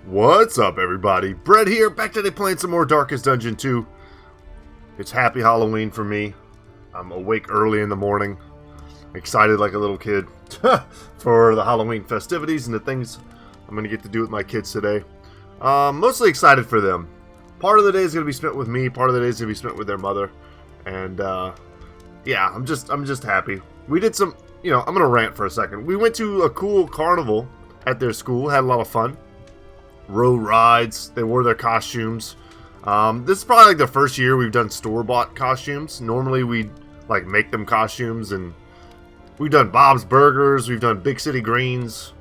What's up, everybody? Brett here, back today playing some more Darkest Dungeon 2. It's happy Halloween for me. I'm awake early in the morning, excited like a little kid for the Halloween festivities and the things I'm going to get to do with my kids today. Mostly excited for them. Part of the day is going to be spent with me, part of the day is going to be spent with their mother. And, yeah, I'm just happy. We did some, I'm going to rant for a second. We went to a cool carnival at their school, had a lot of fun. Rode rides, they wore their costumes. This is probably like the first year we've done store-bought costumes. Normally we like make them costumes, and we've done Bob's Burgers, we've done Big City Greens.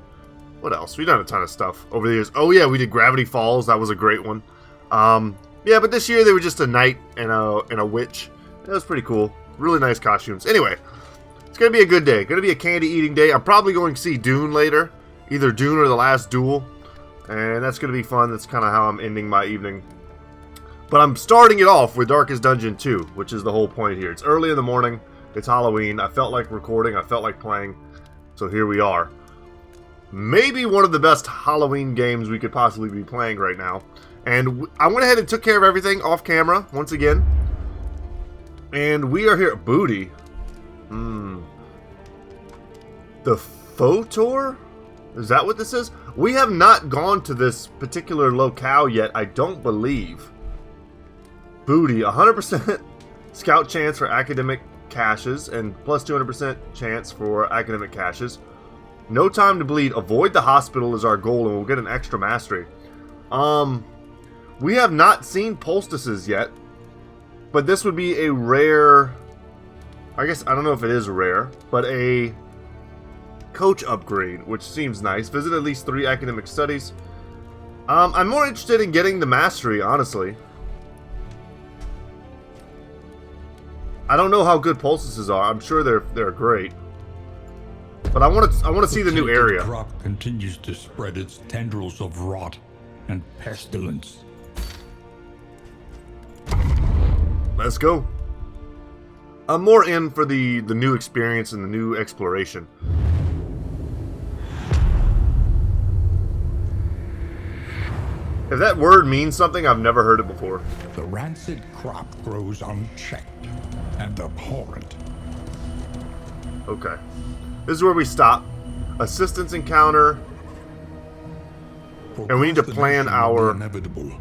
What else? We've done a ton of stuff over the years. Oh yeah, we did Gravity Falls, that was a great one. Yeah, but this year they were just a knight and a witch. That was pretty cool. Really nice costumes. Anyway, it's gonna be a good day. Gonna be a candy eating day. I'm probably going to see Dune later. Either Dune or The Last Duel. And that's going to be fun. That's kind of how I'm ending my evening. But I'm starting it off with Darkest Dungeon 2, which is the whole point here. It's early in the morning. It's Halloween. I felt like recording. I felt like playing. So here we are. Maybe one of the best Halloween games we could possibly be playing right now. And I went ahead and took care of everything off camera, once again. And we are here. Booty. The Photor? Is that what this is? We have not gone to this particular locale yet, I don't believe. Booty, 100% scout chance for academic caches, and plus 200% chance for academic caches. No time to bleed. Avoid the hospital is our goal, and we'll get an extra mastery. We have not seen poultices yet, but this would be a rare... I guess, I don't know if it is rare, but a... coach upgrade, which seems nice. Visit at least 3 academic studies. I'm more interested in getting the mastery, honestly. I don't know how good poultices are. I'm sure they're great. But I want to see the new area. The crop continues to spread its tendrils of rot and pestilence. Let's go. I'm more in for the new experience and the new exploration. If that word means something, I've never heard it before. The rancid crop grows unchecked and abhorrent. Okay. This is where we stop. Assistance encounter. And we need to plan our... inevitable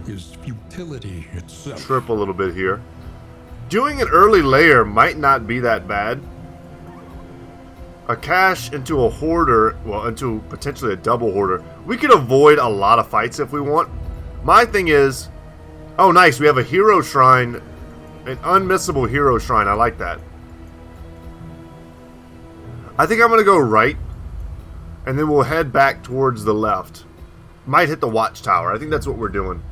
is futility itself. Trip a little bit here. Doing an early layer might not be that bad. A cache into a hoarder, well, into potentially a double hoarder. We could avoid a lot of fights if we want. My thing is, oh nice, we have a hero shrine, an unmissable hero shrine. I like that. I think I'm going to go right, and then we'll head back towards the left. Might hit the watchtower. I think that's what we're doing.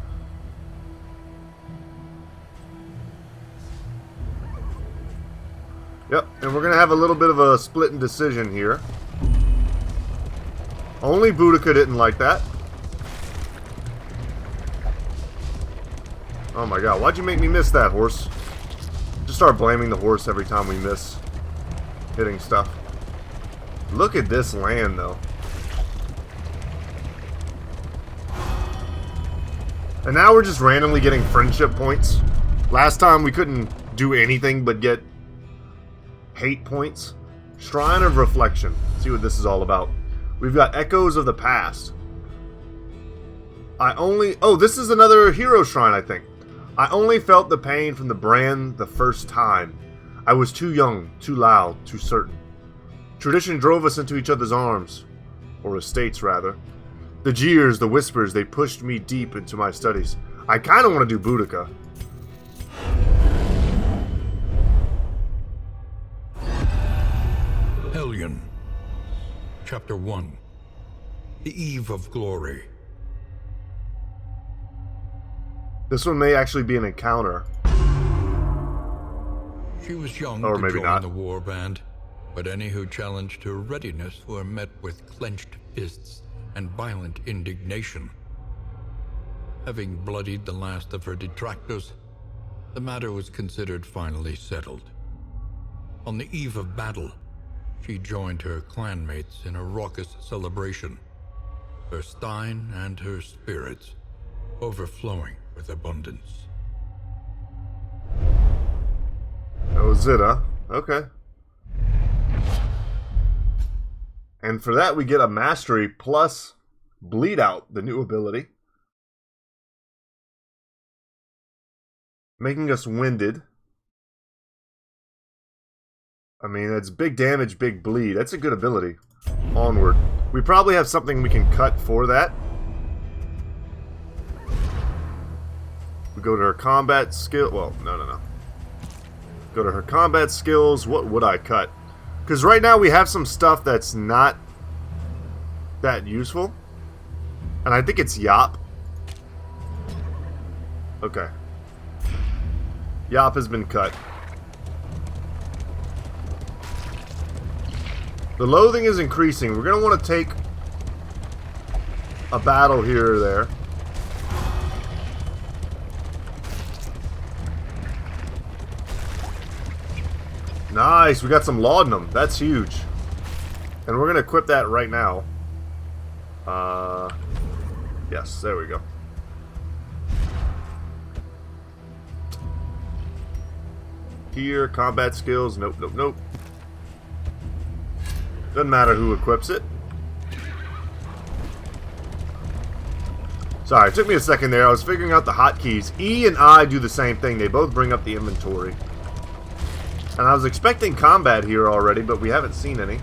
Yep, and we're going to have a little bit of a split decision here. Only Boudica didn't like that. Oh my god, why'd you make me miss that, horse? Just start blaming the horse every time we miss hitting stuff. Look at this land, though. And now we're just randomly getting friendship points. Last time we couldn't do anything but get hate points. Shrine of Reflection. Let's see what this is all about. We've got Echoes of the Past. Oh, this is another hero shrine, I think. I only felt the pain from the brand the first time. I was too young, too loud, too certain. Tradition drove us into each other's arms. Or estates, rather. The jeers, the whispers, they pushed me deep into my studies. I kind of want to do Boudica. Hellion, Chapter 1. The Eve of Glory. This one may actually be an encounter. She was young or to maybe join not. the war band, but any who challenged her readiness were met with clenched fists and violent indignation. Having bloodied the last of her detractors, the matter was considered finally settled. On the eve of battle, she joined her clanmates in a raucous celebration. her stein and her spirits overflowing with abundance. That was it, huh? Okay. And for that, we get a Mastery plus Bleed Out, the new ability. Making us winded. I mean, that's big damage, big bleed. That's a good ability. Onward. We probably have something we can cut for that. We go to her combat skill. Well, no. Go to her combat skills. What would I cut? Because right now we have some stuff that's not that useful. And I think it's Yop. Okay. Yop has been cut. The loathing is increasing. We're going to want to take a battle here or there. Nice, we got some laudanum. That's huge. And we're going to equip that right now. Yes, there we go. Here, combat skills. Nope. Doesn't matter who equips it. Sorry, it took me a second there. I was figuring out the hotkeys. E and I do the same thing. They both bring up the inventory. And I was expecting combat here already, but we haven't seen any.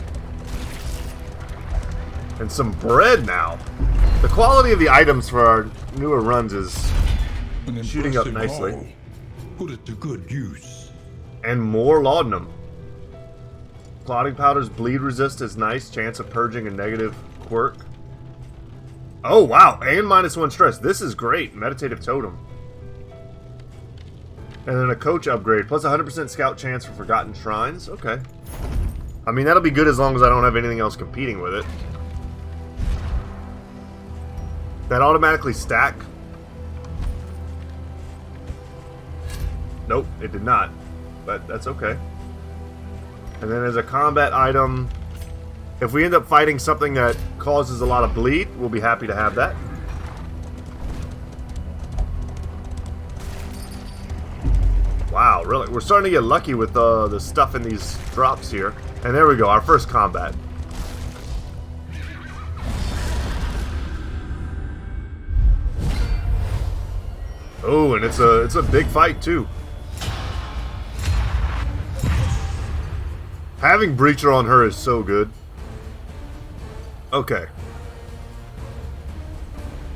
And some bread now. The quality of the items for our newer runs is shooting up nicely. Haul. Put it to good use. And more laudanum. Clotting powders, bleed resist is nice. Chance of purging a negative quirk. Oh, wow. And -1 stress. This is great. Meditative totem. And then a coach upgrade. Plus 100% scout chance for forgotten shrines. Okay. I mean, that'll be good as long as I don't have anything else competing with it. That automatically stack? Nope, it did not. But that's okay. And then as a combat item, if we end up fighting something that causes a lot of bleed, we'll be happy to have that. Wow, really? We're starting to get lucky with the stuff in these drops here. And there we go, our first combat. Oh, and it's a big fight too. Having Breacher on her is so good. Okay.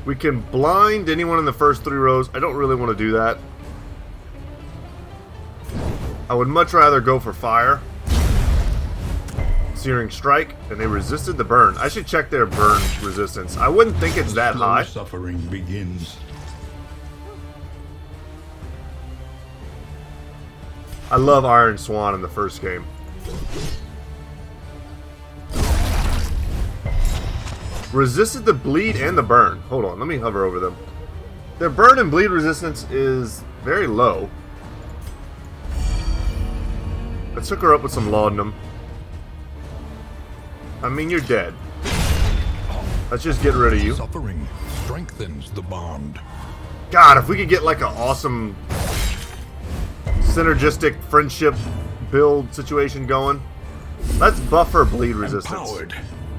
We can blind anyone in the first 3 rows. I don't really want to do that. I would much rather go for fire. Searing Strike, and they resisted the burn. I should check their burn resistance. I wouldn't think it's that high. Suffering begins. I love Iron Swan in the first game. Resisted the bleed and the burn. Hold on, let me hover over them. Their burn and bleed resistance is very low. I took her up with some laudanum. I mean, you're dead. Let's just get rid of you. Suffering strengthens the bond. God, if we could get like an awesome synergistic friendship build situation going. Let's buff her bleed resistance. Empowered,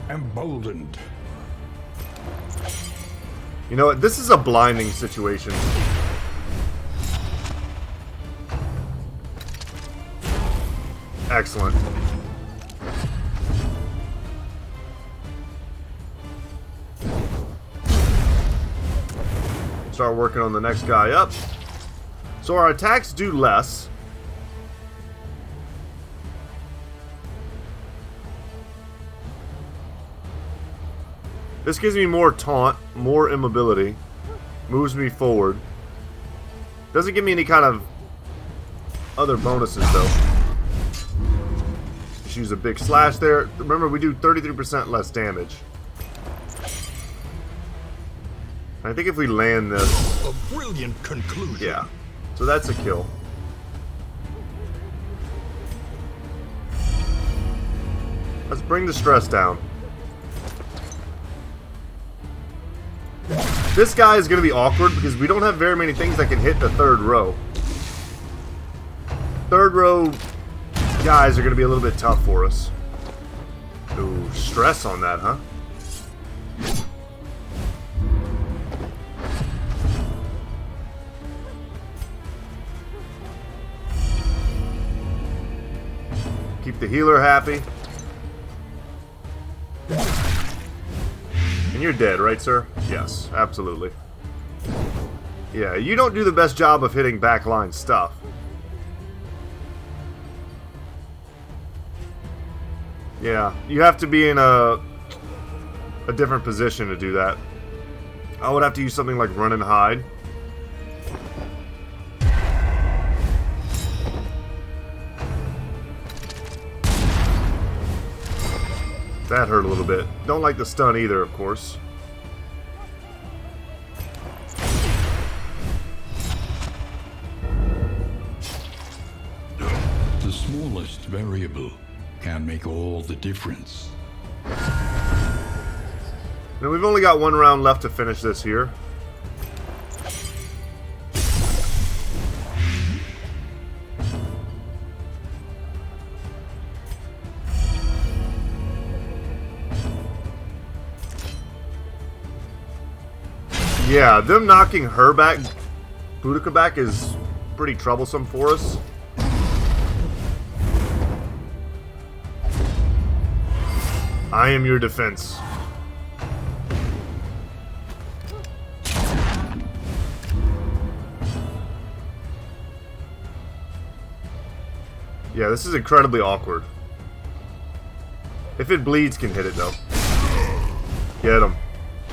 emboldened. You know what? This is a blinding situation. Excellent. Start working on the next guy up. So our attacks do less. This gives me more taunt, more immobility, moves me forward. Doesn't give me any kind of other bonuses though. Just use a big slash there. Remember, we do 33% less damage. I think if we land this... A brilliant conclusion. Yeah. So that's a kill. Let's bring the stress down. This guy is going to be awkward because we don't have very many things that can hit the third row. Third row guys are going to be a little bit tough for us. Ooh, stress on that, huh? Keep the healer happy. And you're dead, right, sir? Yes, absolutely. Yeah, you don't do the best job of hitting backline stuff. Yeah, you have to be in a different position to do that. I would have to use something like run and hide. That hurt a little bit. Don't like the stun either, of course. The smallest variable can make all the difference. Now we've only got one round left to finish this here. Yeah, them knocking her back, Boudica back, is pretty troublesome for us. I am your defense. Yeah, this is incredibly awkward. If it bleeds, can hit it though. Get him.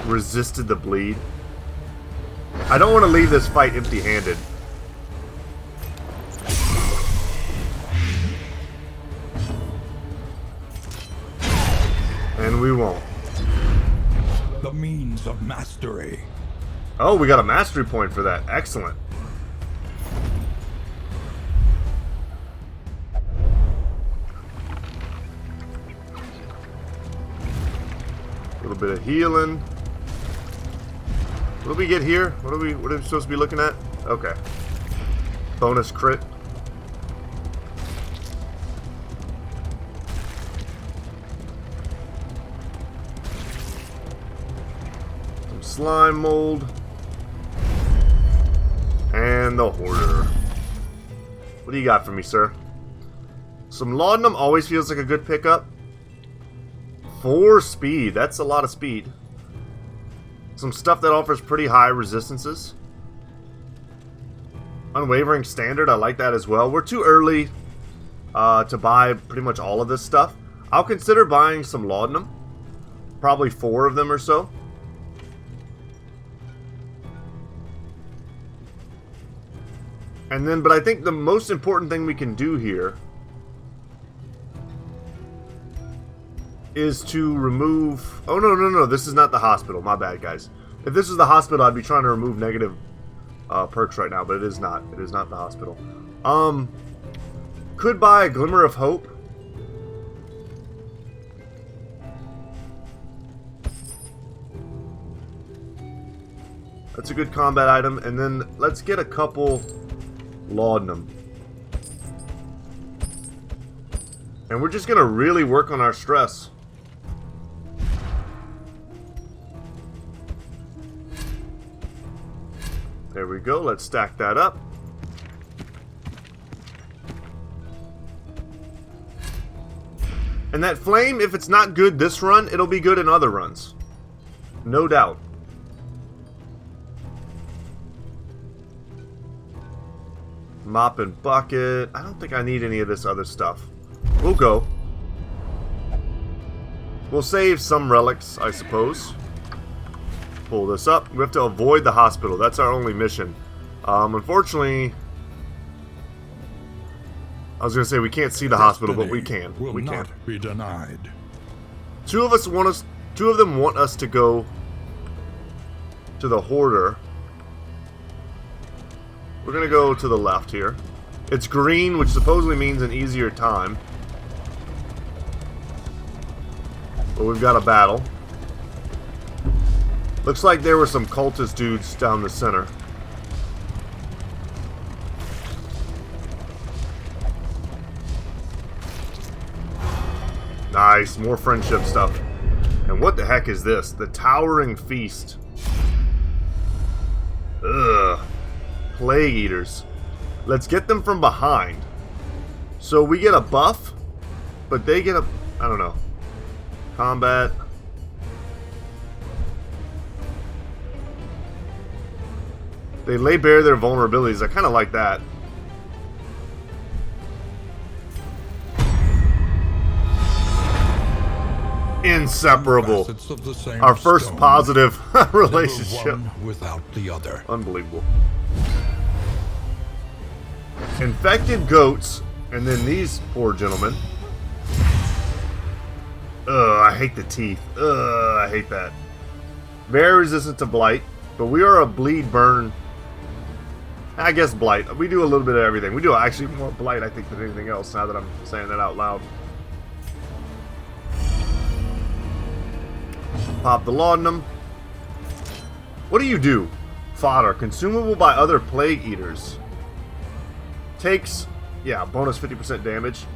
Resisted the bleed. I don't want to leave this fight empty-handed. And we won't. The means of mastery. Oh, we got a mastery point for that. Excellent. A little bit of healing. What do we get here? What are we supposed to be looking at? Okay. Bonus crit. Some slime mold. And the hoarder. What do you got for me, sir? Some laudanum always feels like a good pickup. 4 speed. That's a lot of speed. Some stuff that offers pretty high resistances. Unwavering standard, I like that as well. We're too early to buy pretty much all of this stuff. I'll consider buying some laudanum. Probably 4 of them or so. And then, but I think the most important thing we can do here is to remove... Oh, no, this is not the hospital. My bad, guys. If this is the hospital, I'd be trying to remove negative perks right now, but it is not. It is not the hospital. Could buy a Glimmer of Hope. That's a good combat item. And then let's get a couple laudanum. And we're just going to really work on our stress. There we go. Let's stack that up. And that flame, if it's not good this run, it'll be good in other runs. No doubt. Mop and bucket. I don't think I need any of this other stuff. We'll go. We'll save some relics, I suppose. Pull this up. We have to avoid the hospital. That's our only mission. Unfortunately, I was going to say we can't see the hospital, but we can. We can. Not be denied. Two of them want us to go to the hoarder. We're going to go to the left here. It's green, which supposedly means an easier time. But we've got a battle. Looks like there were some cultist dudes down the center. Nice, more friendship stuff. And what the heck is this? The Towering Feast. Ugh. Plague Eaters. Let's get them from behind. So we get a buff, but they get a... I don't know. Combat. They lay bare their vulnerabilities. I kind of like that. Inseparable. Our first stone, positive relationship. One without the other. Unbelievable. Infected goats, and then these poor gentlemen. Ugh, I hate the teeth. Ugh, I hate that. Very resistant to blight, but we are a bleed burn. I guess blight. We do a little bit of everything. We do actually more blight, I think, than anything else, now that I'm saying that out loud. Pop the laudanum. What do? Fodder. Consumable by other plague eaters. Takes, yeah, bonus 50% damage.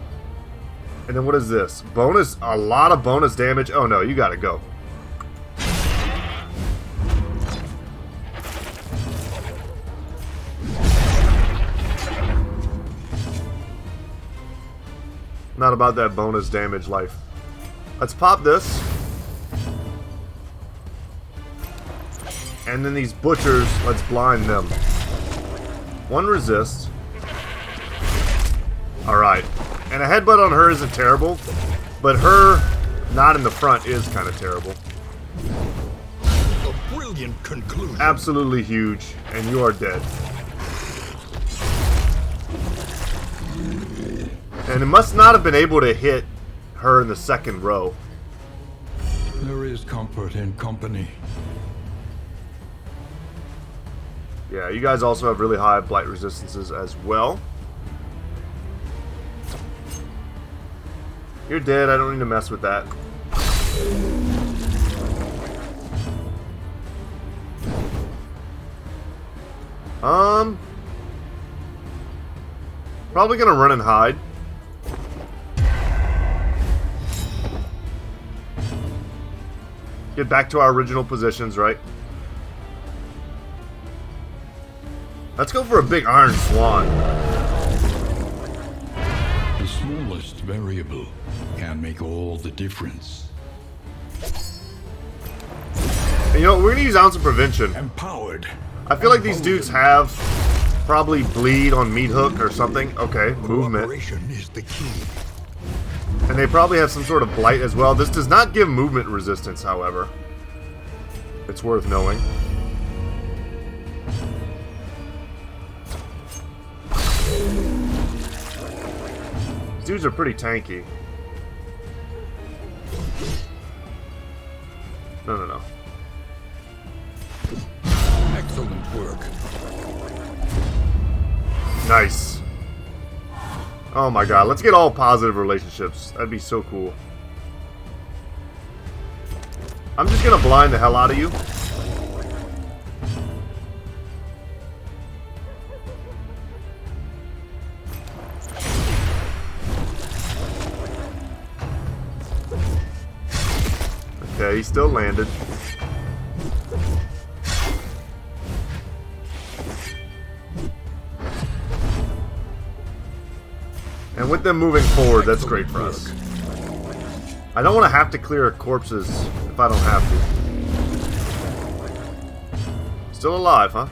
And then what is this? Bonus, a lot of bonus damage. Oh no, you gotta go. Not about that bonus damage life. Let's pop this. And then these butchers, let's blind them. One resist. Alright. And a headbutt on her isn't terrible, but her not in the front is kind of terrible. A brilliant conclusion. Absolutely huge, and you are dead. And it must not have been able to hit her in the second row. There is comfort in company. Yeah, you guys also have really high blight resistances as well. You're dead, I don't need to mess with that. Probably gonna run and hide. Get back to our original positions, right? Let's go for a big iron swan. The smallest variable can make all the difference. And you know, we're gonna use Ounce of Prevention. Empowered. I feel like these dudes have probably bleed on meat hook or something. Okay, movement. Cooperation is the key. And they probably have some sort of blight as well. This does not give movement resistance, however. It's worth knowing. These dudes are pretty tanky. No. Excellent work. Nice. Oh my god, let's get all positive relationships. That'd be so cool. I'm just gonna blind the hell out of you. Okay, he still landed. And with them moving forward, that's great for us. I don't want to have to clear corpses if I don't have to. Still alive, huh?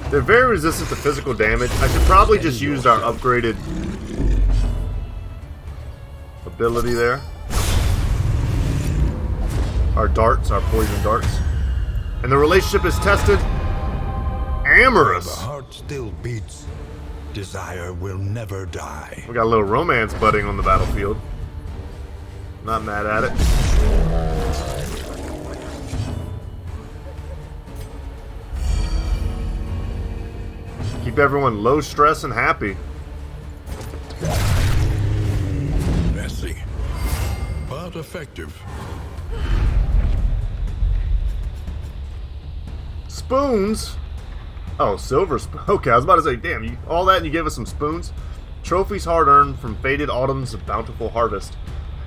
They're very resistant to physical damage. I should probably just use our upgraded ability there. Our darts, our poison darts. And the relationship is tested. Amorous. The heart still beats. Desire will never die. We got a little romance budding on the battlefield. Not mad at it. Keep everyone low stress and happy. Messy, but effective. effective. Spoons? Oh, silver spoon. Okay, I was about to say, damn, you all that and you gave us some spoons? Trophies hard-earned from Faded Autumn's Bountiful Harvest.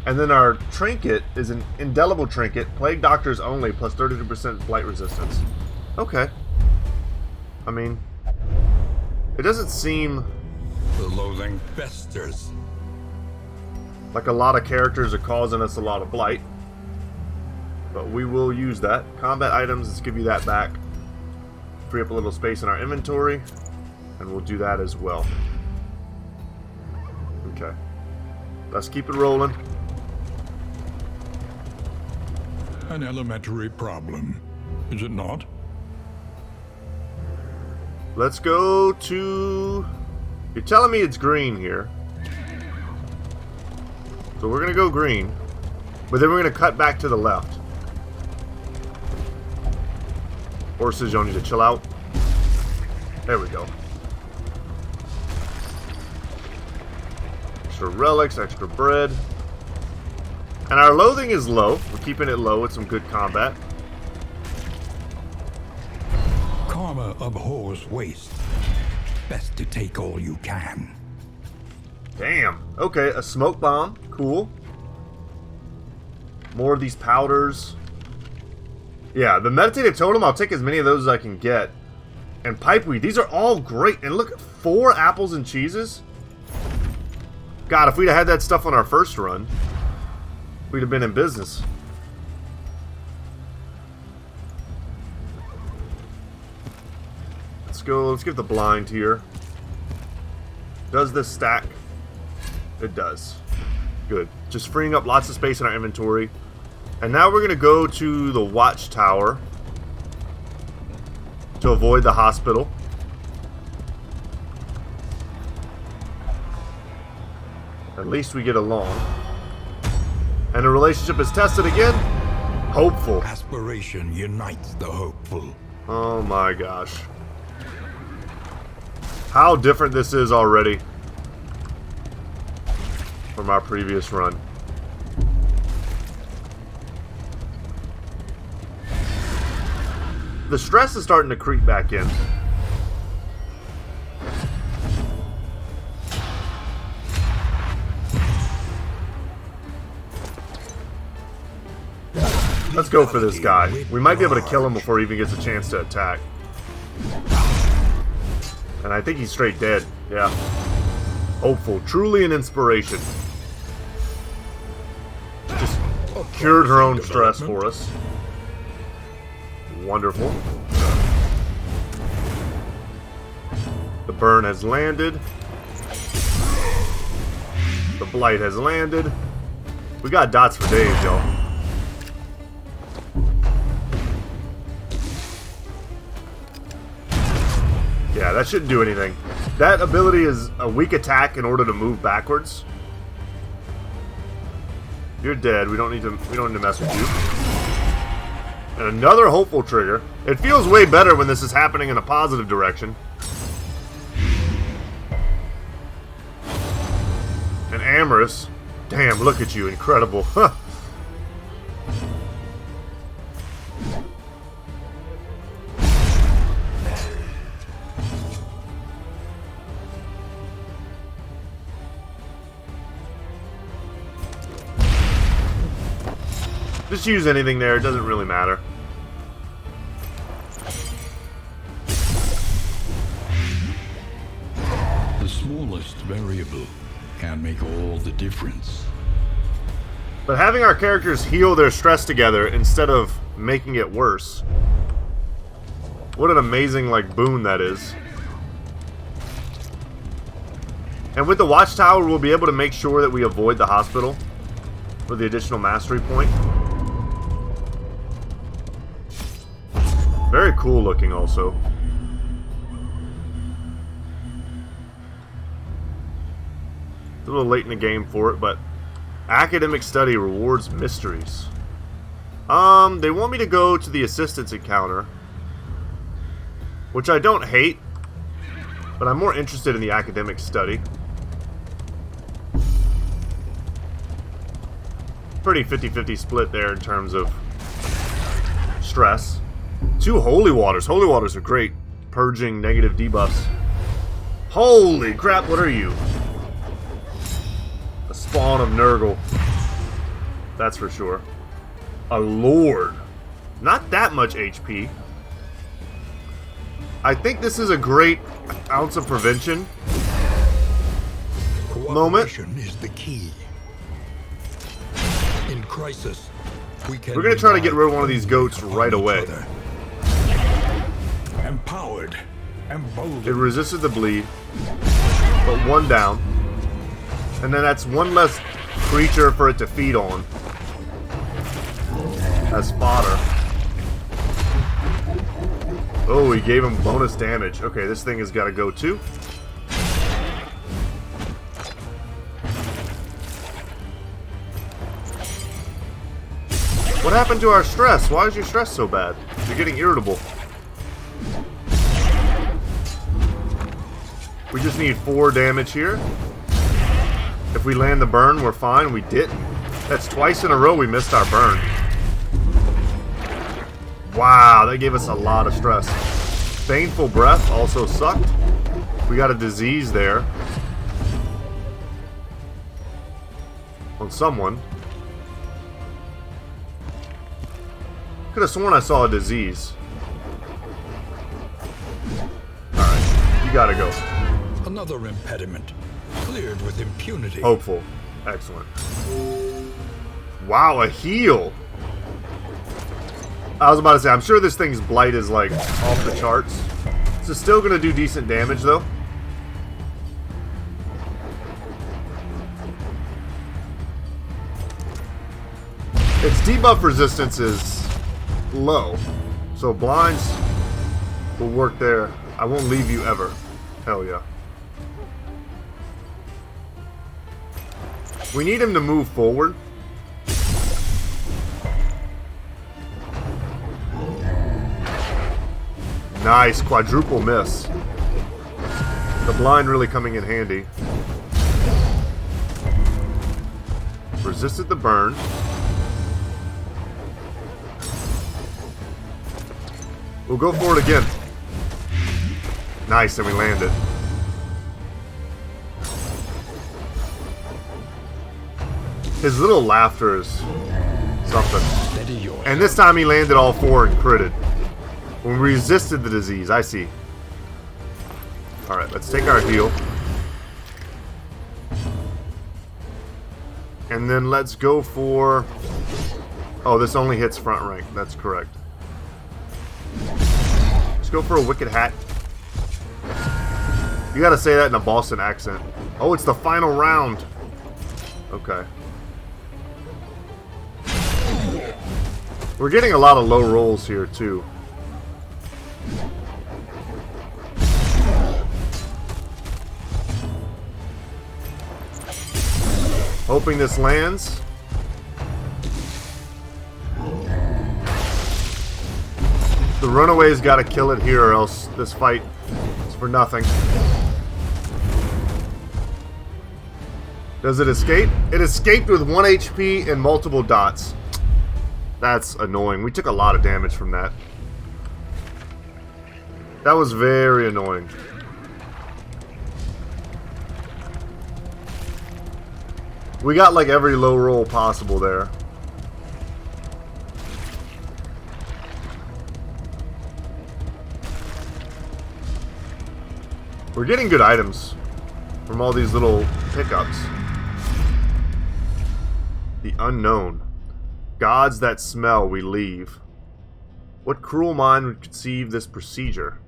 And then our trinket is an indelible trinket, Plague Doctors only, plus 32% blight resistance. Okay. I mean, it doesn't seem The loathing festers. like a lot of characters are causing us a lot of blight. But we will use that. Combat items, let's give you that back. Free up a little space in our inventory. And we'll do that as well. Okay. Let's keep it rolling. An elementary problem, is it not? Let's go to... You're telling me it's green here. So we're going to go green. But then we're going to cut back to the left. Horses, y'all need to chill out. There we go. Extra relics, extra bread. And our loathing is low. We're keeping it low with some good combat. Karma abhors waste. Best to take all you can. Damn. Okay, a smoke bomb. Cool. More of these powders. Yeah, the meditative totem, I'll take as many of those as I can get. And pipeweed, these are all great. And look, 4 apples and cheeses. God, if we'd have had that stuff on our first run, we'd have been in business. Let's go, let's get the blind here. Does this stack? It does. Good. Just freeing up lots of space in our inventory. And now we're going to go to the watchtower to avoid the hospital. At least we get along. And the relationship is tested again. Hopeful. Aspiration unites the hopeful. Oh my gosh. How different this is already from our previous run. The stress is starting to creep back in. Let's go for this guy. We might be able to kill him before he even gets a chance to attack. And I think he's straight dead. Yeah. Hopeful. Truly an inspiration. Just cured her own stress for us. Wonderful. The burn has landed. The blight has landed. We got dots for days, y'all. Yeah, that shouldn't do anything. That ability is a weak attack in order to move backwards. You're dead. We don't need to mess with you. And another hopeful trigger. It feels way better when this is happening in a positive direction. And Amorous. Damn, look at you. Incredible. Huh. Just use anything there, it doesn't really matter. The smallest variable can make all the difference. But having our characters heal their stress together instead of making it worse. What an amazing, boon that is. And with the watchtower, we'll be able to make sure that we avoid the hospital for the additional mastery point. Very cool looking also. It's a little late in the game for it, but academic study rewards mysteries. They want me to go to the assistance encounter, which I don't hate, but I'm more interested in the academic study. Pretty 50-50 split there in terms of stress. 2 holy waters. Holy waters are great. Purging negative debuffs. Holy crap, what are you? A spawn of Nurgle. That's for sure. A lord. Not that much HP. I think this is a great ounce of prevention moment. Cooperation is the key. In crisis, we're going to try to get rid of one of these goats right away. Empowered, emboldened. It resisted the bleed, but 1 down. And then that's 1 less creature for it to feed on as fodder. Oh, he gave him bonus damage. Okay, this thing has got to go too. What happened to our stress? Why is your stress so bad? You're getting irritable. We just need 4 damage here. If we land the burn, we're fine. We didn't. That's twice in a row we missed our burn. Wow, that gave us a lot of stress. Baneful Breath also sucked. We got a disease there. On someone. Could have sworn I saw a disease. Alright, you gotta go. Another impediment. Cleared with impunity. Hopeful. Excellent. Wow, a heal! I was about to say, I'm sure this thing's blight is like off the charts. This is still gonna do decent damage though. Its debuff resistance is low, so blinds will work there. I won't leave you ever. Hell yeah. We need him to move forward. Nice, quadruple miss. The blind really coming in handy. Resisted the burn. We'll go for it again. Nice, and we landed. His little laughter is something. And this time he landed all 4 and critted. When we resisted the disease, I see. Alright, let's take our heal. And then let's go for... Oh, this only hits front rank. That's correct. Let's go for a Wicked Hat. You gotta say that in a Boston accent. Oh, it's the final round. Okay. We're getting a lot of low rolls here, too. Hoping this lands. The runaway's got to kill it here or else this fight is for nothing. Does it escape? It escaped with 1 HP and multiple dots. That's annoying. We took a lot of damage from that. That was very annoying. We got like every low roll possible there. We're getting good items from all these little pickups. The unknown. Gods that smell, we leave. What cruel mind would conceive this procedure?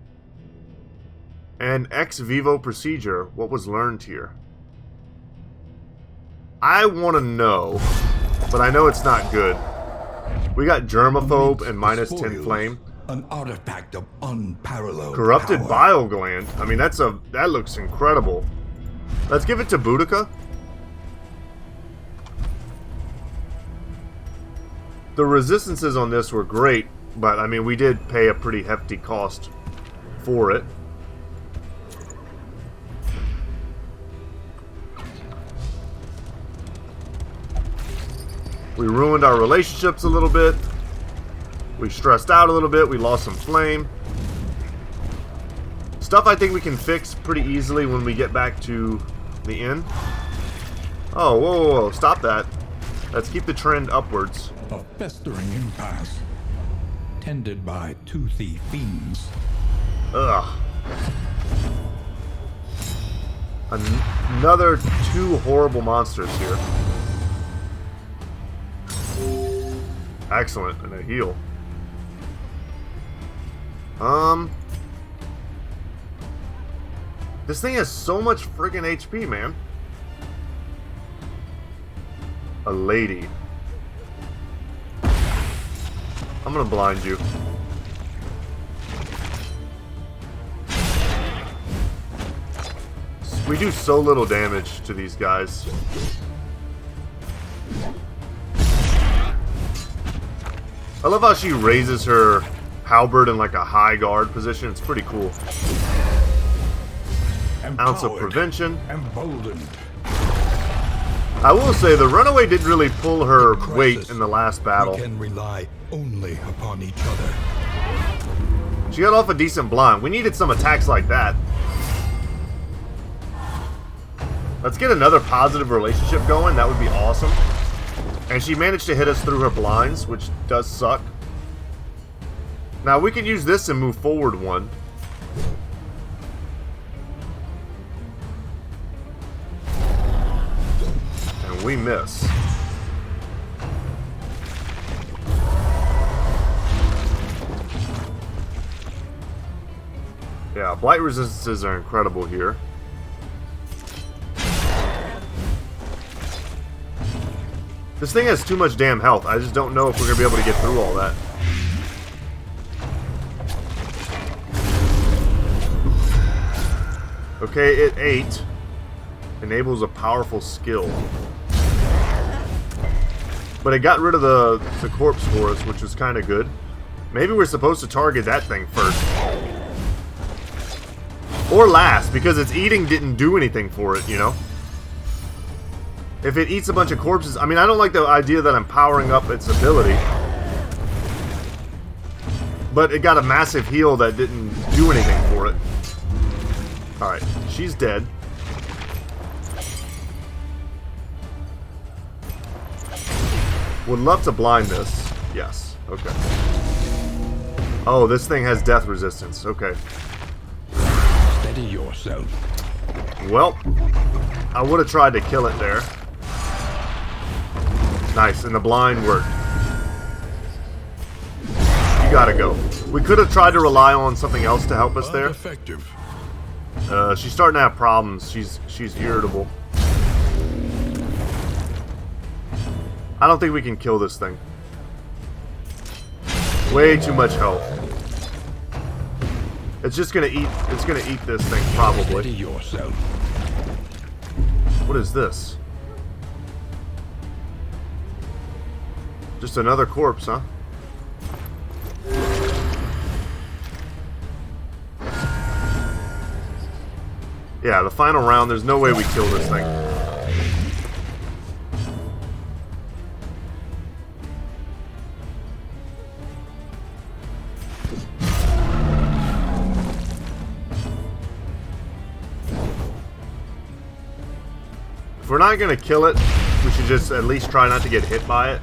An ex vivo procedure. What was learned here? I want to know, but I know it's not good. We got germaphobe and minus 10 flame. An artifact of unparalleled Corrupted power. bile gland. I mean, that looks incredible. Let's give it to Boudica. The resistances on this were great, but I mean, we did pay a pretty hefty cost for it. We We ruined our relationships a little bit. We stressed out a little bit. We lost some flame. Stuff I think we can fix pretty easily when we get back to the inn. Oh, whoa, whoa, whoa. Stop that. Let's keep the trend upwards. A festering impasse, tended by toothy fiends. Ugh. Another 2 horrible monsters here. Excellent, and a heal. This thing has so much friggin' HP, man. A lady. I'm gonna blind you. We do so little damage to these guys. I love how she raises her halberd in like a high guard position. It's pretty cool. Ounce of prevention. Emboldened. I will say the runaway didn't really pull her weight in the last battle. We can rely only upon each other. She got off a decent blind. We needed some attacks like that. Let's get another positive relationship going. That would be awesome. And she managed to hit us through her blinds, which does suck. Now we can use this and move forward one. And we miss. Yeah, blight resistances are incredible here. This thing has too much damn health. I just don't know if we're going to be able to get through all that. Okay, it ate. Enables a powerful skill. But it got rid of the corpse for us, which was kind of good. Maybe we're supposed to target that thing first. Or last, because its eating didn't do anything for it, you know? If it eats a bunch of corpses... I mean, I don't like the idea that I'm powering up its ability. But it got a massive heal that didn't do anything for it. Alright, she's dead. Would love to blind this. Yes, okay. Oh, this thing has death resistance. Okay. Steady yourself. Well, I would have tried to kill it there. Nice, and the blind worked. You gotta go. We could have tried to rely on something else to help us there. Effective. She's starting to have problems. She's irritable. I don't think we can kill this thing. Way too much health. It's just gonna eat. It's gonna eat this thing probably. Steady yourself. What is this? Just another corpse, huh? Yeah, the final round, there's no way we kill this thing. If we're not gonna kill it, we should just at least try not to get hit by it.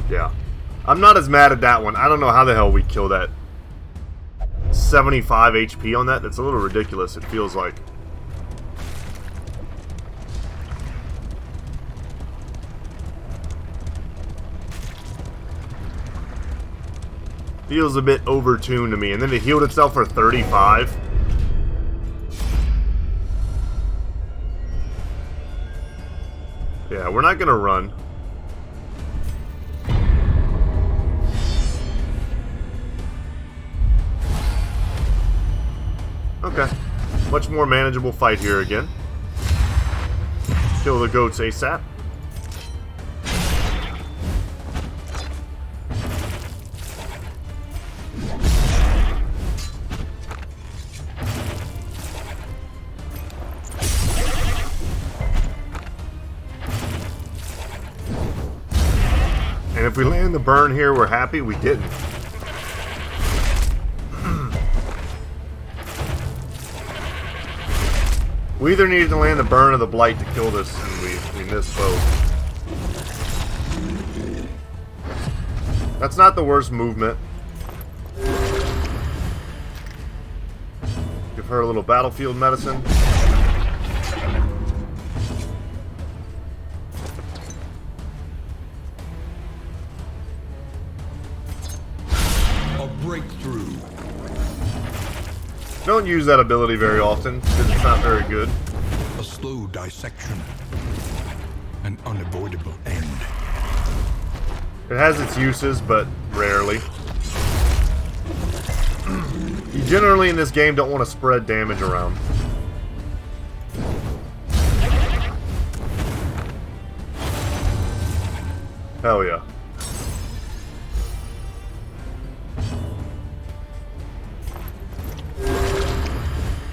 Yeah. I'm not as mad at that one. I don't know how the hell we kill that. 75 HP on that? That's a little ridiculous, it feels like. Feels a bit overtuned to me. And then it healed itself for 35. Yeah, we're not gonna run. Okay. Much more manageable fight here again. Kill the goats ASAP. if we land the burn here, we're happy. We didn't. We either needed to land the burn or the blight to kill this, and we missed both. That's not the worst movement. Give her a little battlefield medicine. A breakthrough. Don't use that ability very often, because it's not very good. A slow dissection. An unavoidable end. It has its uses, but rarely. You generally in this game don't want to spread damage around. Hell yeah.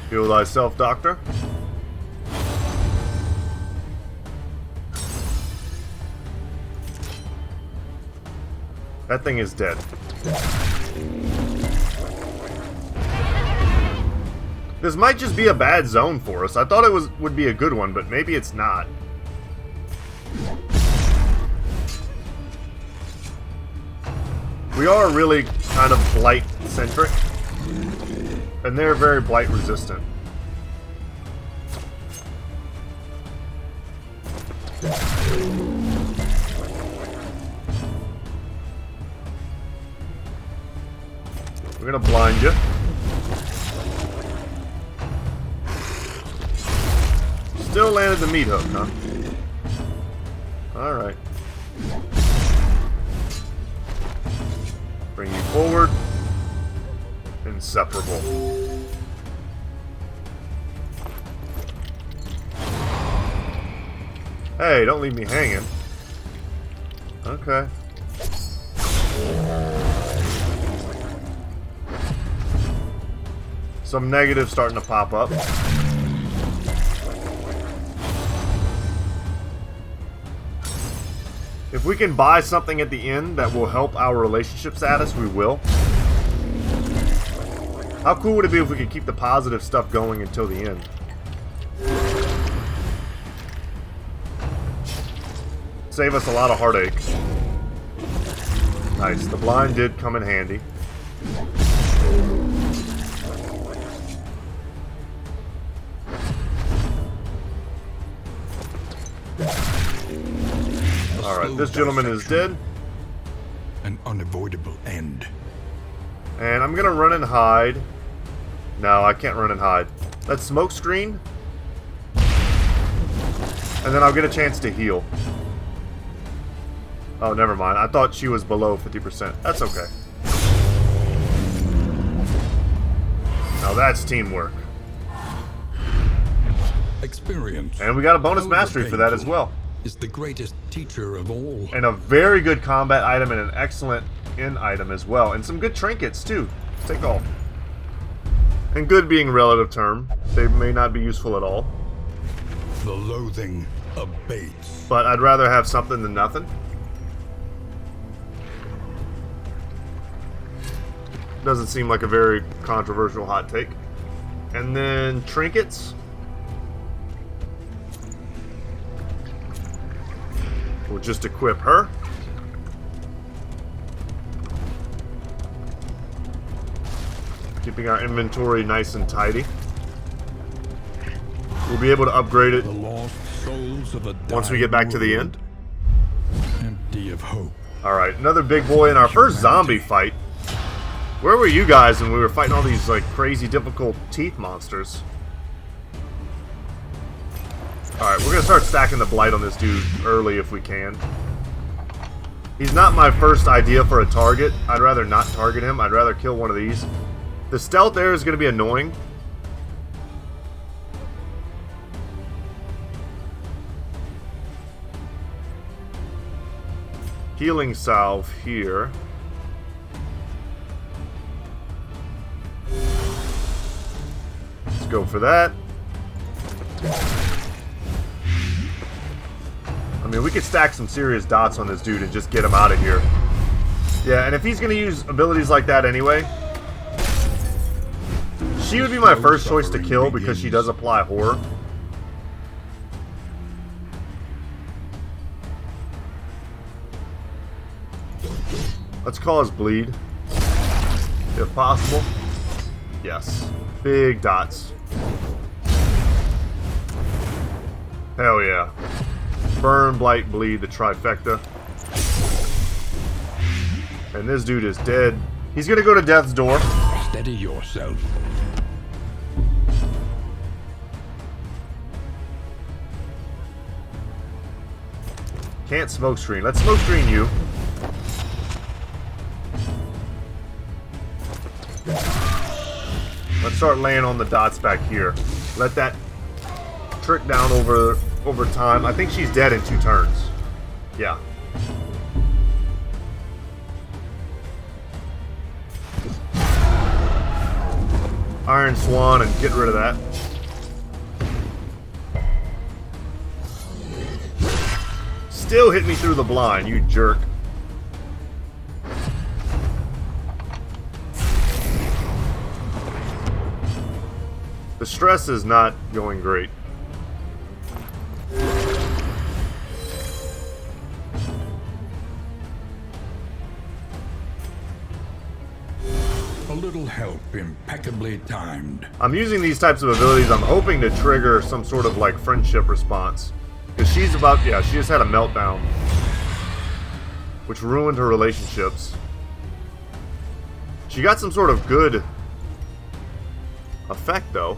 Heal thyself, doctor. That thing is dead. This might just be a bad zone for us. I thought it would be a good one, but maybe it's not. We are really kind of blight-centric, and they're very blight-resistant. We're gonna blind you. Still landed the meat hook, huh? Alright. Bring you forward. Inseparable. Hey, don't leave me hanging. Okay. Some negatives starting to pop up. If we can buy something at the end that will help our relationship status, we will. How cool would it be if we could keep the positive stuff going until the end? Save us a lot of heartache. Nice. The blind did come in handy. Alright, this gentleman is dead. An unavoidable end. And I'm gonna run and hide. No, I can't run and hide. Let's smoke screen. And then I'll get a chance to heal. Oh, never mind. I thought she was below 50%. That's okay. Now that's teamwork. Experience. And we got a bonus mastery for that as well. Is the greatest teacher of all. And a very good combat item and an excellent end item as well. And some good trinkets too. Take all. And good being a relative term. They may not be useful at all. The loathing abates. But I'd rather have something than nothing. Doesn't seem like a very controversial hot take. And then trinkets. We'll just equip her. Keeping our inventory nice and tidy. We'll be able to upgrade it The lost souls of a once we get back to the end. Empty of hope. Alright, another big boy in our first zombie fight. Where were you guys when we were fighting all these like crazy difficult teeth monsters? Alright, we're gonna start stacking the blight on this dude early if we can. He's not my first idea for a target. I'd rather not target him. I'd rather kill one of these. The stealth there is gonna be annoying. Healing salve here. Let's go for that. I mean, we could stack some serious dots on this dude and just get him out of here. Yeah, and if he's going to use abilities like that anyway, she would be my first choice to kill because she does apply horror. Let's cause bleed, if possible. Yes. Big dots. Hell yeah. Burn, blight, bleed, the trifecta. And this dude is dead. He's gonna go to death's door. Steady yourself. Can't smoke screen. Let's smoke screen you. Let's start laying on the dots back here. Let that trick down over time. I think she's dead in 2 turns. Yeah. Iron Swan and get rid of that. Still hit me through the blind, you jerk. The stress is not going great. A little help, impeccably timed. I'm using these types of abilities. I'm hoping to trigger some sort of like friendship response. Because she's about, yeah, she just had a meltdown. Which ruined her relationships. She got some sort of good effect though.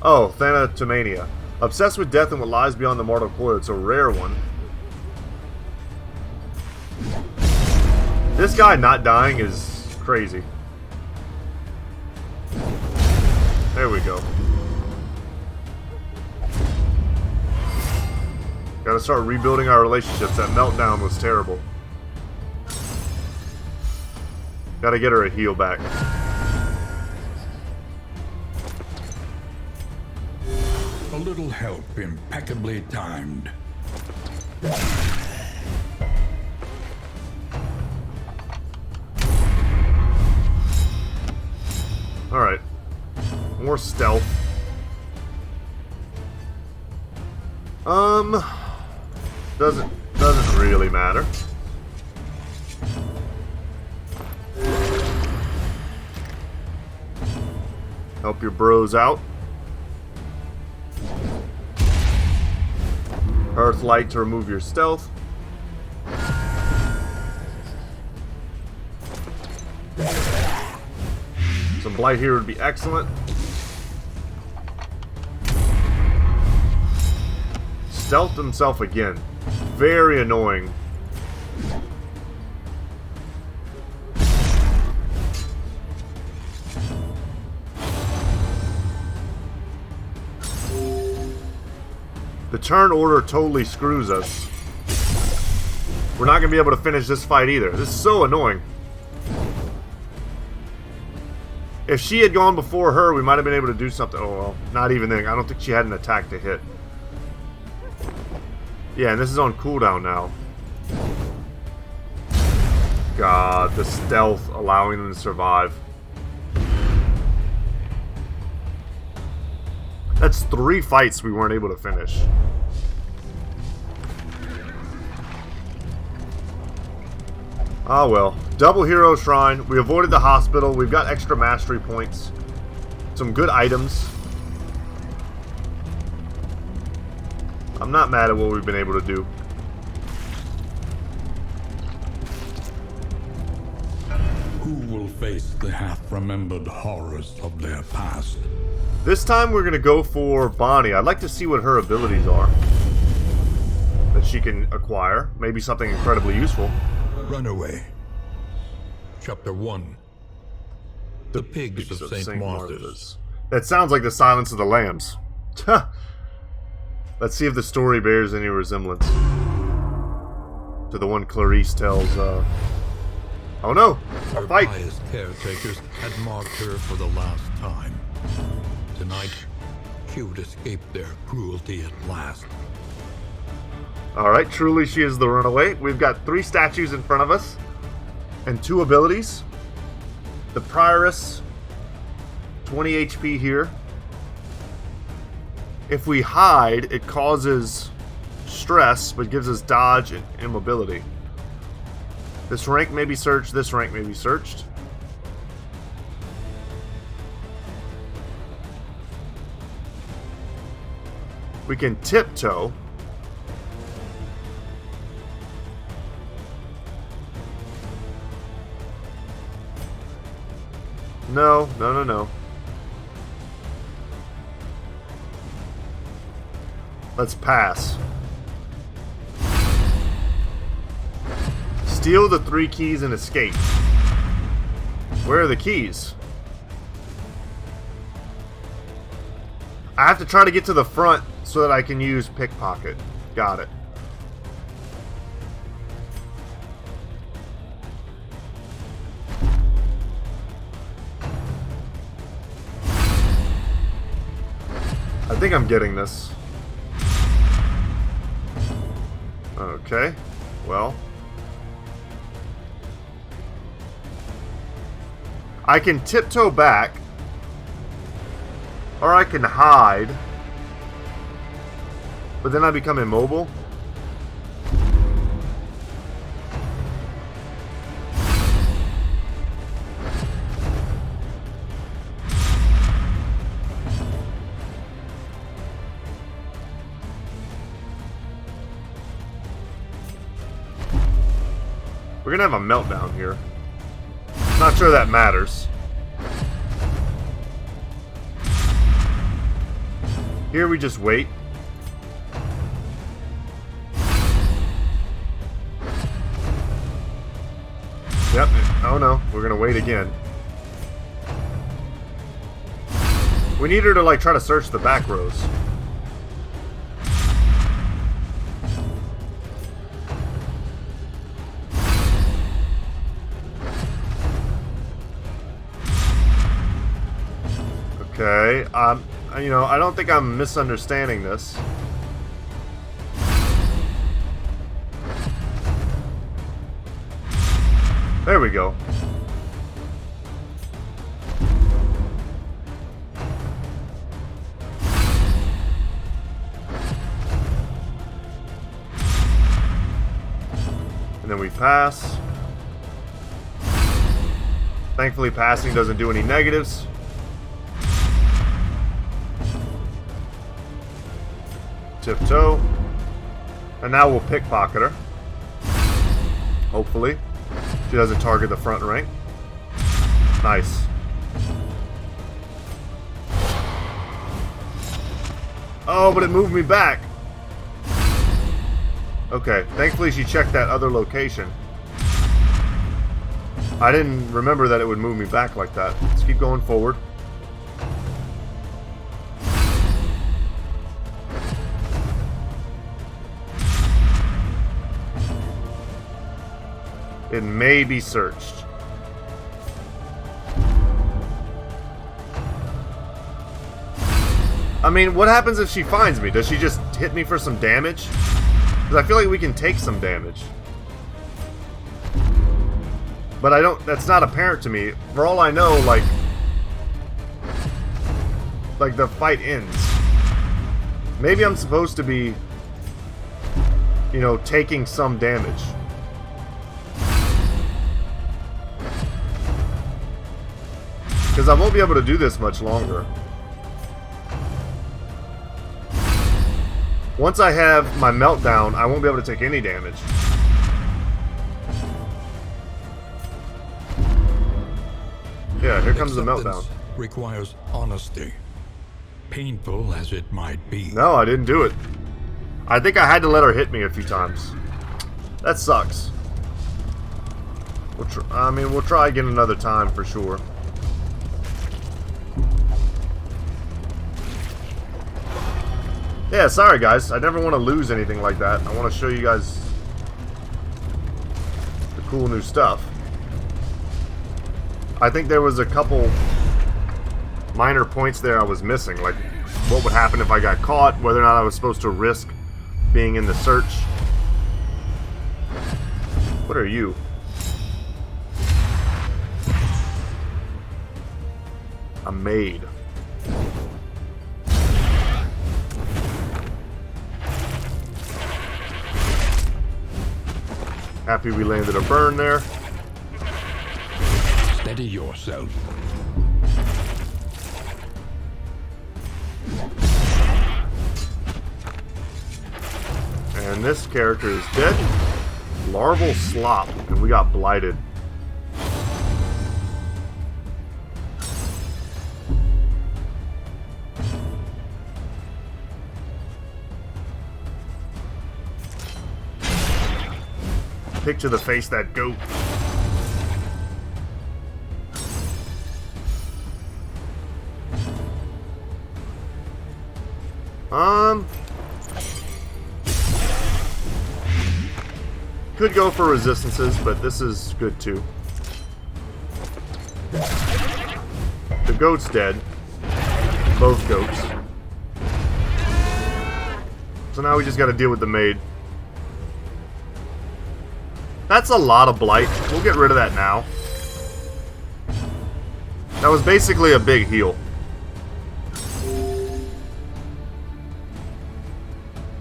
Oh, Thanatomania. Obsessed with death and what lies beyond the mortal coil. It's a rare one. This guy not dying is crazy. There we go. Gotta start rebuilding our relationships. That meltdown was terrible. Gotta get her a heal back. A little help, impeccably timed. Alright. More stealth. Doesn't really matter. Help your bros out. Earthlight to remove your stealth. Some blight here would be excellent. Stealthed himself again. Very annoying. The turn order totally screws us. We're not going to be able to finish this fight either. This is so annoying. If she had gone before her, we might have been able to do something. Oh, well, not even then. I don't think she had an attack to hit. Yeah, and this is on cooldown now. God, the stealth allowing them to survive. That's 3 fights we weren't able to finish. Ah well. Double hero shrine. We avoided the hospital. We've got extra mastery points. Some good items. I'm not mad at what we've been able to do. Who will face the half-remembered horrors of their past? This time we're going to go for Bonnie. I'd like to see what her abilities are that she can acquire. Maybe something incredibly useful. Runaway. Chapter 1. The Pigs of St. Martha's. That sounds like the Silence of the Lambs. Let's see if the story bears any resemblance to the one Clarice tells. Oh no! Her Fight! pious caretakers had marked her for the last time. Tonight, she would escape their cruelty at last. Alright, truly she is the runaway. We've got 3 statues in front of us. And 2 abilities. The Prioress, 20 HP here. If we hide, it causes stress, but gives us dodge and immobility. This rank may be searched, this rank may be searched. We can tiptoe. No. Let's pass. Steal the 3 keys and escape. Where are the keys? I have to try to get to the front so that I can use pickpocket. Got it. I think I'm getting this. Okay, well. I can tiptoe back. Or I can hide. But then I become immobile. We're gonna have a meltdown here. Not sure that matters. Here we just wait. Yep. Oh no, we're gonna wait again. We need her to like try to search the back rows. Okay, you know, I don't think I'm misunderstanding this. There we go. And then we pass. Thankfully, passing doesn't do any negatives. Tiptoe. And now we'll pickpocket her. Hopefully. She doesn't target the front rank. Nice. Oh, but it moved me back. Okay, thankfully she checked that other location. I didn't remember that it would move me back like that. Let's keep going forward. It may be searched. I mean, what happens if she finds me? Does she just hit me for some damage? Because I feel like we can take some damage. But I don't, that's not apparent to me. For all I know, like the fight ends. Maybe I'm supposed to be, you know, taking some damage. Because I won't be able to do this much longer. Once I have my meltdown, I won't be able to take any damage. Yeah, here comes the meltdown. Requires honesty. Painful as it might be. No, I didn't do it. I think I had to let her hit me a few times. That sucks. We'll try again another time for sure. Yeah, sorry guys. I never want to lose anything like that. I want to show you guys the cool new stuff. I think there was a couple minor points there I was missing. Like, what would happen if I got caught? Whether or not I was supposed to risk being in the search. What are you? A maid. Happy we landed a burn there. Steady yourself. And this character is dead. Larval slop, and we got blighted. Picture the face that goat. Could go for resistances, but this is good too. The goat's dead. Both goats. So now we just gotta deal with the maid. That's a lot of blight. We'll get rid of that now. That was basically a big heal.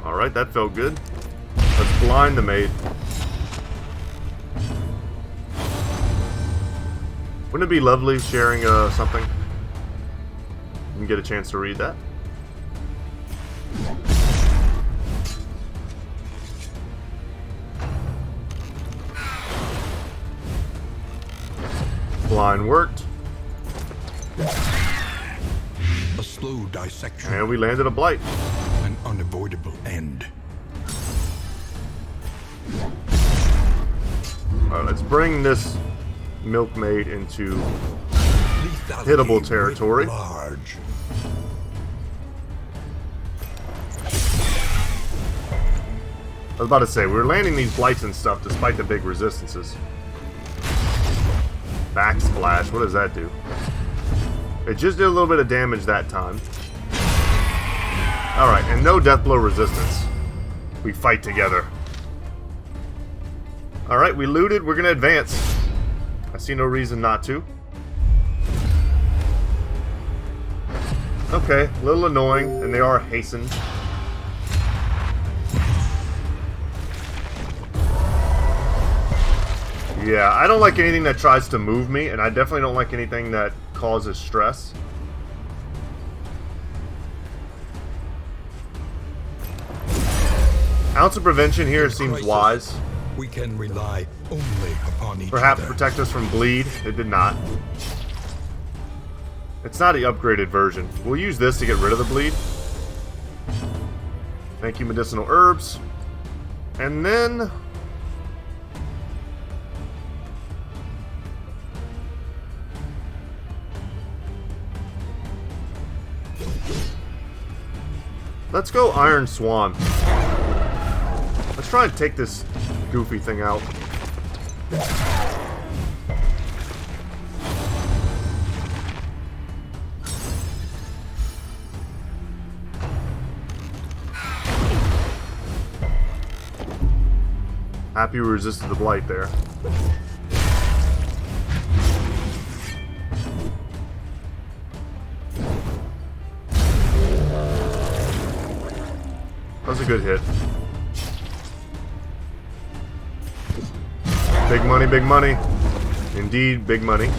Alright, that felt good. Let's blind the maid. Wouldn't it be lovely sharing something? You can get a chance to read that. Blind worked. A slow dissection. And we landed a blight. An unavoidable end. Alright, let's bring this milkmaid into Lethality hittable territory. writ large. I was about to say, we were landing these blights and stuff despite the big resistances. Backsplash, what does that do? It just did a little bit of damage that time. Alright, and no death blow resistance. We fight together. Alright, we looted, we're gonna advance. I see no reason not to. Okay, a little annoying, and they are hastened. Yeah, I don't like anything that tries to move me, and I definitely don't like anything that causes stress. Ounce of prevention here seems wise. We can rely only upon each Perhaps other. protect us from bleed. It did not. It's not the upgraded version. We'll use this to get rid of the bleed. Thank you, medicinal herbs. And then... let's go Iron Swan. Let's try and take this goofy thing out. Happy we resisted the blight there. That was a good hit. Big money, big money. Indeed, big money.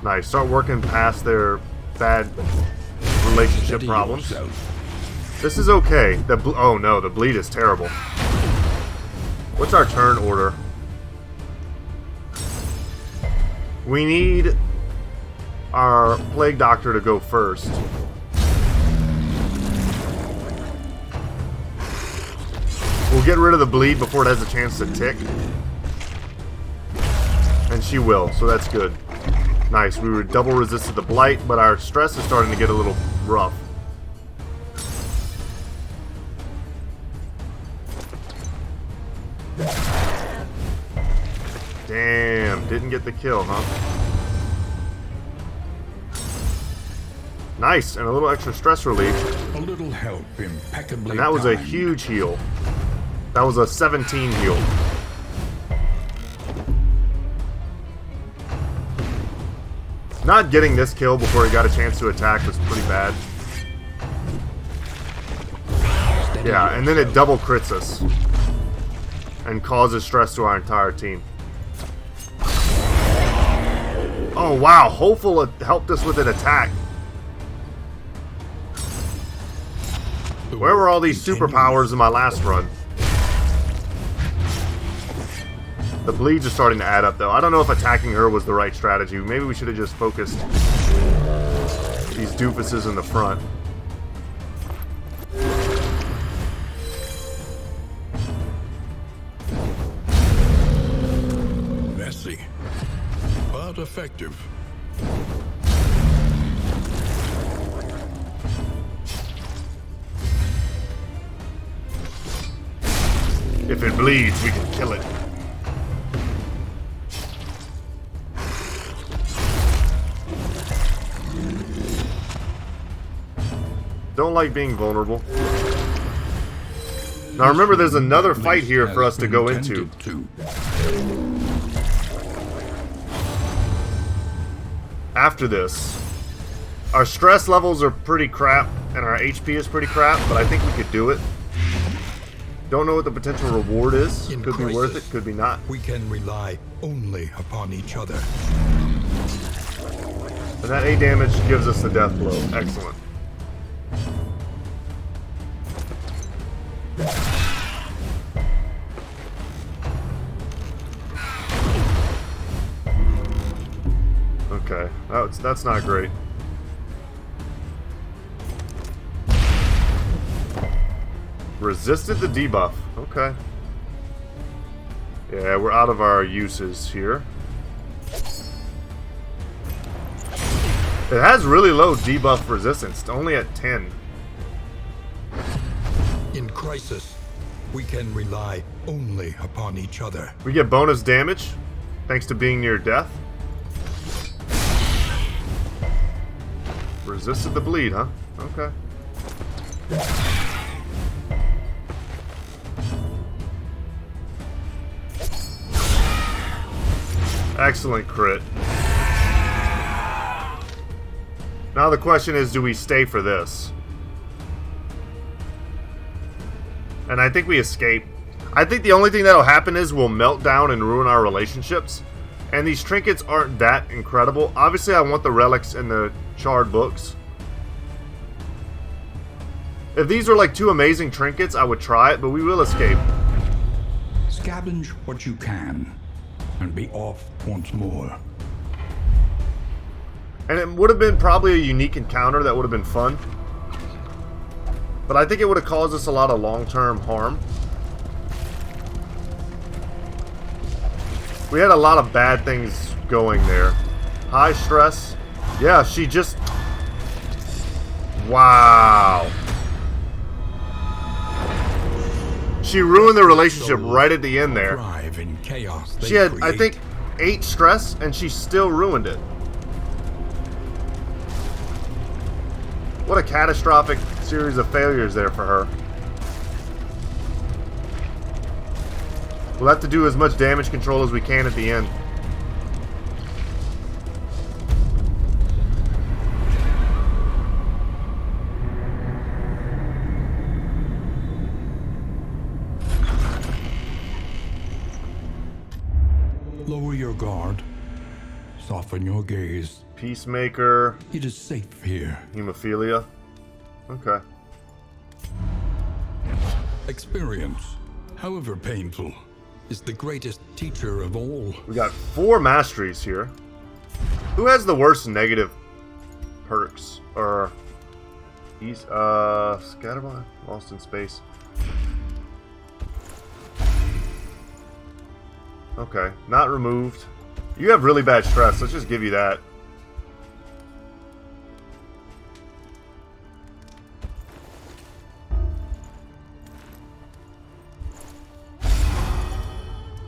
Nice. Start working past their bad relationship Steady problems. yourself. This is okay. Oh no, the bleed is terrible. What's our turn order? We need our plague doctor to go first. We'll get rid of the bleed before it has a chance to tick. And she will, so that's good. Nice, we were double resisted the blight, but our stress is starting to get a little rough. Damn, didn't get the kill, huh? Nice, and a little extra stress relief. A little help impeccably And that was a timed. huge heal. That was a 17 heal. Not getting this kill before he got a chance to attack was pretty bad. Yeah, and then it double crits us. And causes stress to our entire team. Oh wow, Hopeful helped us with an attack. Where were all these superpowers in my last run? The bleeds are starting to add up though. I don't know if attacking her was the right strategy. Maybe we should have just focused these doofuses in the front. Messy, but effective. If it bleeds, we can kill it. Don't like being vulnerable. Now remember, there's another fight here for us to go into. After this. Our stress levels are pretty crap, and our HP is pretty crap, but I think we could do it. Don't know what the potential reward is. Could be worth it, could be not. We can rely only upon each other. And that 8 damage gives us the death blow. Excellent. Okay, that's not great. Resisted the debuff. Okay. Yeah, we're out of our uses here. It has really low debuff resistance, only at 10. In crisis, we can rely only upon each other. We get bonus damage, thanks to being near death. Resisted the bleed, huh? Okay. Excellent crit. Now the question is, do we stay for this? And I think we escape. I think the only thing that'll happen is we'll melt down and ruin our relationships. And these trinkets aren't that incredible. Obviously, I want the relics and the charred books. If these were like 2 amazing trinkets, I would try it, but we will escape. Scavenge what you can, and be off once more. And it would have been probably a unique encounter that would have been fun. But I think it would have caused us a lot of long-term harm. We had a lot of bad things going there. High stress. Yeah, she just... Wow. She ruined the relationship right at the end there. She had, I think, 8 stress, and she still ruined it. What a catastrophic series of failures there for her. We'll have to do as much damage control as we can at the end. Lower your guard. Soften your gaze. Peacemaker. It is safe here. Hemophilia. Okay. Experience, however painful, is the greatest teacher of all. We got 4 masteries here. Who has the worst negative perks? Or he's Scatterblind? Lost in Space. Okay, not removed. You have really bad stress. Let's just give you that.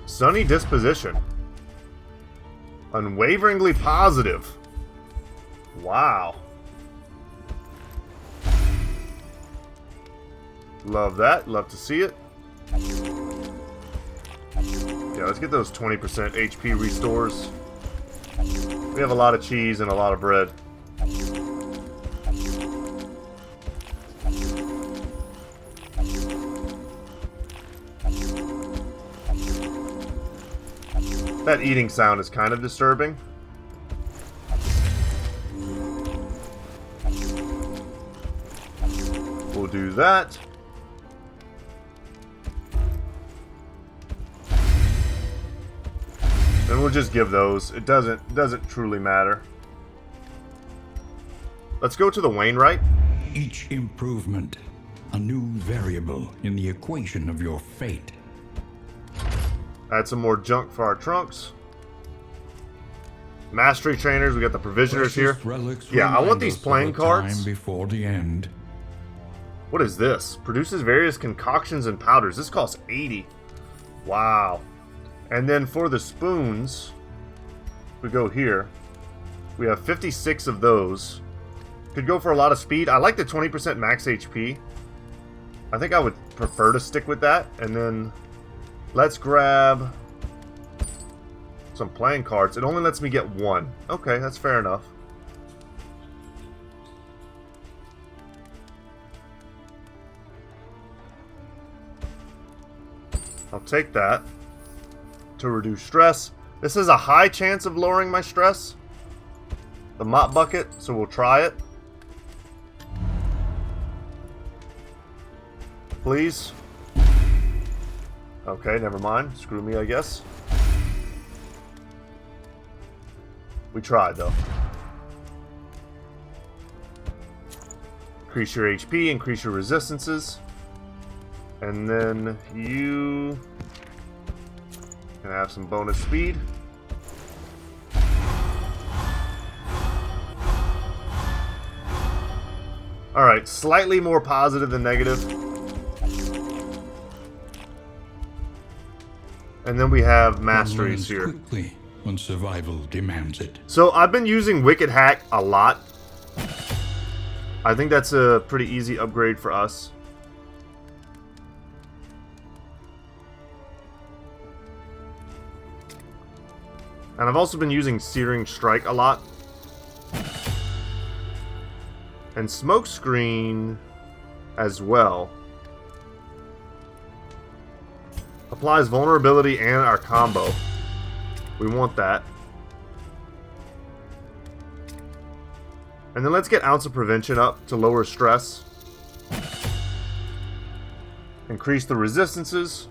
Sunny disposition. Unwaveringly positive. Wow. Love that. Love to see it. Yeah, let's get those 20% HP restores. We have a lot of cheese and a lot of bread. That eating sound is kind of disturbing. We'll do that. And we'll just give those. It doesn't truly matter. Let's go to the Wainwright. Each improvement, a new variable in the equation of your fate. Add some more junk for our trunks. Mastery trainers. We got the provisioners here. Yeah, I want these playing cards. Before the end. What is this? Produces various concoctions and powders. This costs 80. Wow. And then for the spoons, we go here. We have 56 of those. Could go for a lot of speed. I like the 20% max HP. I think I would prefer to stick with that. And then let's grab some playing cards. It only lets me get one. Okay, that's fair enough. I'll take that to reduce stress. This is a high chance of lowering my stress. The mop bucket, so we'll try it. Please. Okay, never mind. Screw me, I guess. We tried, though. Increase your HP, increase your resistances. And then you can have some bonus speed. Alright, slightly more positive than negative. And then we have Masteries here. Quickly when survival demands it. So I've been using Wicked Hack a lot. I think that's a pretty easy upgrade for us. And I've also been using Searing Strike a lot. And Smokescreen as well. Applies vulnerability and our combo. We want that. And then let's get Ounce of Prevention up to lower stress. Increase the resistances.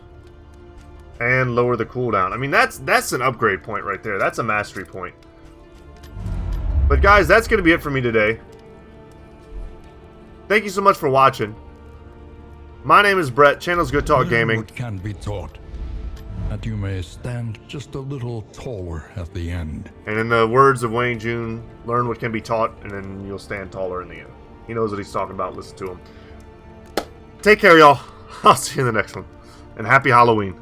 And lower the cooldown. I mean, that's an upgrade point right there. That's a mastery point. But guys, that's going to be it for me today. Thank you so much for watching. My name is Brett. Channel's Goodtalk Gaming. What can be taught, that you may stand just a little taller at the end. And in the words of Wayne June, learn what can be taught, and then you'll stand taller in the end. He knows what he's talking about. Listen to him. Take care, y'all. I'll see you in the next one. And happy Halloween.